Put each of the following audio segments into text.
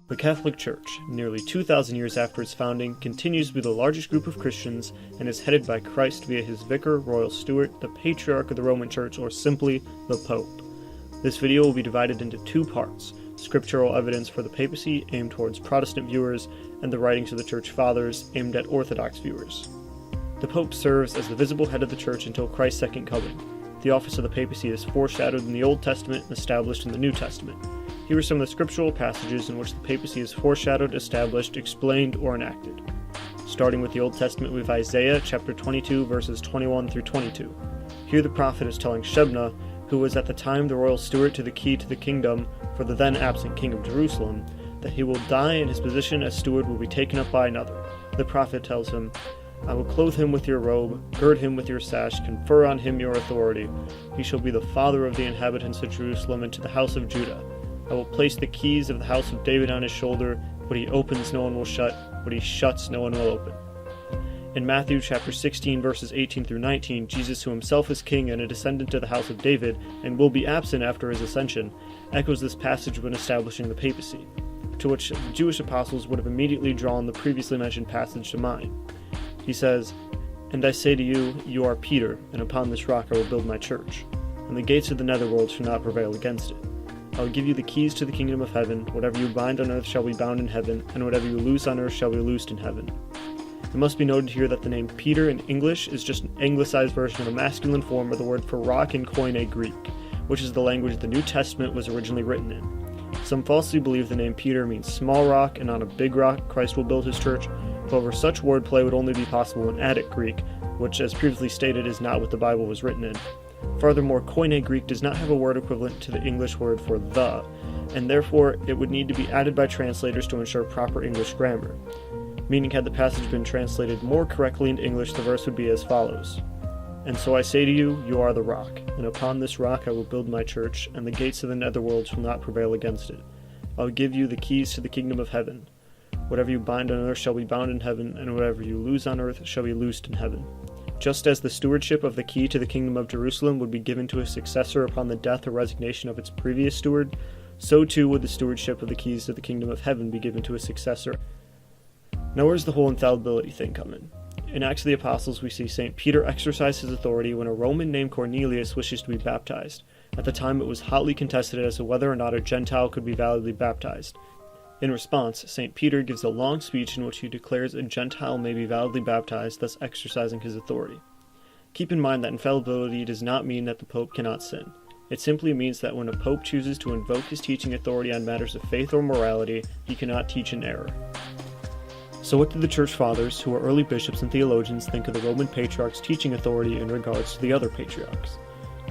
The Catholic Church, nearly 2,000 years after its founding, continues to be the largest group of Christians and is headed by Christ via his vicar, royal steward, the patriarch of the Roman Church, or simply, the Pope. This video will be divided into two parts: scriptural evidence for the papacy, aimed towards Protestant viewers, and the writings of the Church Fathers, aimed at Orthodox viewers. The Pope serves as the visible head of the Church until Christ's second coming. The office of the papacy is foreshadowed in the Old Testament and established in the New Testament. Here are some of the scriptural passages in which the papacy is foreshadowed, established, explained, or enacted. Starting with the Old Testament, we have Isaiah chapter 22, verses 21 through 22. Here the prophet is telling Shebna, who was at the time the royal steward to the key to the kingdom for the then absent king of Jerusalem, that he will die and his position as steward will be taken up by another. The prophet tells him, "I will clothe him with your robe, gird him with your sash, confer on him your authority. He shall be the father of the inhabitants of Jerusalem and to the house of Judah. I will place the keys of the house of David on his shoulder. What he opens no one will shut, what he shuts no one will open." In Matthew chapter 16 verses 18 through 19, Jesus, who himself is king and a descendant of the house of David, and will be absent after his ascension, echoes this passage when establishing the papacy, to which the Jewish apostles would have immediately drawn the previously mentioned passage to mind. He says, "And I say to you, you are Peter, and upon this rock I will build my church, and the gates of the netherworld shall not prevail against it. I will give you the keys to the kingdom of heaven. Whatever you bind on earth shall be bound in heaven, and whatever you loose on earth shall be loosed in heaven." It must be noted here that the name Peter in English is just an anglicized version of the masculine form of the word for rock in Koine Greek, which is the language the New Testament was originally written in. Some falsely believe the name Peter means small rock, and on a big rock Christ will build his church. However, such wordplay would only be possible in Attic Greek, which, as previously stated, is not what the Bible was written in. Furthermore, Koine Greek does not have a word equivalent to the English word for the, and therefore it would need to be added by translators to ensure proper English grammar. Meaning, had the passage been translated more correctly into English, the verse would be as follows: "And so I say to you, you are the rock, and upon this rock I will build my church, and the gates of the netherworld shall not prevail against it. I will give you the keys to the kingdom of heaven. Whatever you bind on earth shall be bound in heaven, and whatever you loose on earth shall be loosed in heaven." Just as the stewardship of the key to the kingdom of Jerusalem would be given to a successor upon the death or resignation of its previous steward, so too would the stewardship of the keys to the kingdom of heaven be given to a successor. Now where's the whole infallibility thing come in? In Acts of the Apostles, we see St. Peter exercise his authority when a Roman named Cornelius wishes to be baptized. At the time, it was hotly contested as to whether or not a Gentile could be validly baptized. In response, St. Peter gives a long speech in which he declares a Gentile may be validly baptized, thus exercising his authority. Keep in mind that infallibility does not mean that the Pope cannot sin. It simply means that when a Pope chooses to invoke his teaching authority on matters of faith or morality, he cannot teach in error. So what did the Church Fathers, who are early bishops and theologians, think of the Roman Patriarch's teaching authority in regards to the other patriarchs?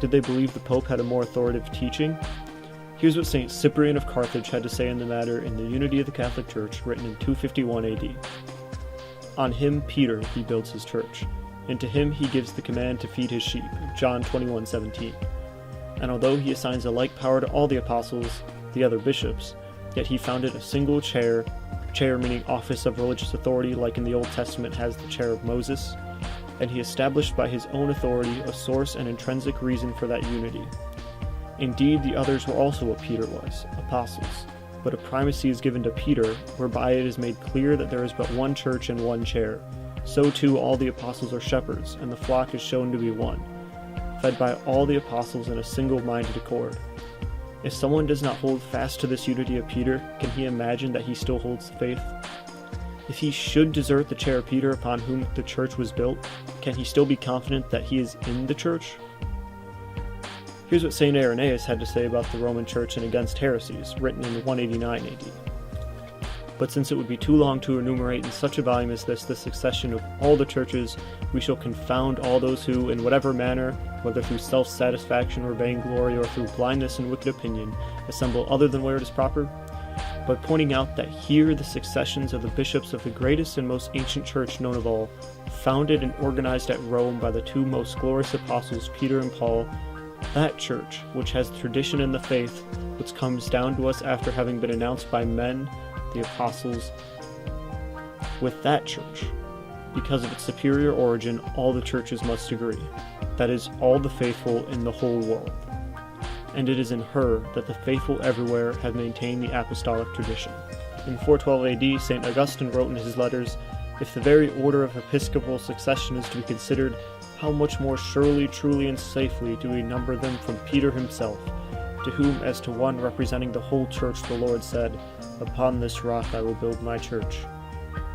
Did they believe the Pope had a more authoritative teaching? Here's what St. Cyprian of Carthage had to say in the matter in the Unity of the Catholic Church, written in 251 AD. "On him, Peter, he builds his church, and to him he gives the command to feed his sheep," John 21:17. "And although he assigns a like power to all the apostles, the other bishops, yet he founded a single chair meaning office of religious authority, like in the Old Testament has the chair of Moses, and he established by his own authority a source and intrinsic reason for that unity. Indeed, the others were also what Peter was, apostles, but a primacy is given to Peter, whereby it is made clear that there is but one church and one chair. So too all the apostles are shepherds, and the flock is shown to be one, fed by all the apostles in a single-minded accord. If someone does not hold fast to this unity of Peter, can he imagine that he still holds the faith? If he should desert the chair of Peter upon whom the church was built, can he still be confident that he is in the church?" Here's what St. Irenaeus had to say about the Roman Church and against heresies, written in 189 AD. "But since it would be too long to enumerate in such a volume as this the succession of all the churches, we shall confound all those who, in whatever manner, whether through self-satisfaction or vainglory or through blindness and wicked opinion, assemble other than where it is proper, but pointing out that here the successions of the bishops of the greatest and most ancient church known of all, founded and organized at Rome by the two most glorious apostles, Peter and Paul, that church, which has tradition in the faith, which comes down to us after having been announced by men, the apostles, with that church, because of its superior origin, all the churches must agree, that is, all the faithful in the whole world. And it is in her that the faithful everywhere have maintained the apostolic tradition." In 412 AD, St. Augustine wrote in his letters, "If the very order of episcopal succession is to be considered, how much more surely, truly, and safely do we number them from Peter himself, to whom, as to one representing the whole church, the Lord said, 'Upon this rock I will build my church.'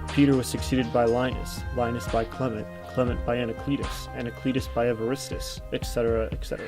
Peter was succeeded by Linus, Linus by Clement, Clement by Anacletus, Anacletus by Evaristus, etc., etc."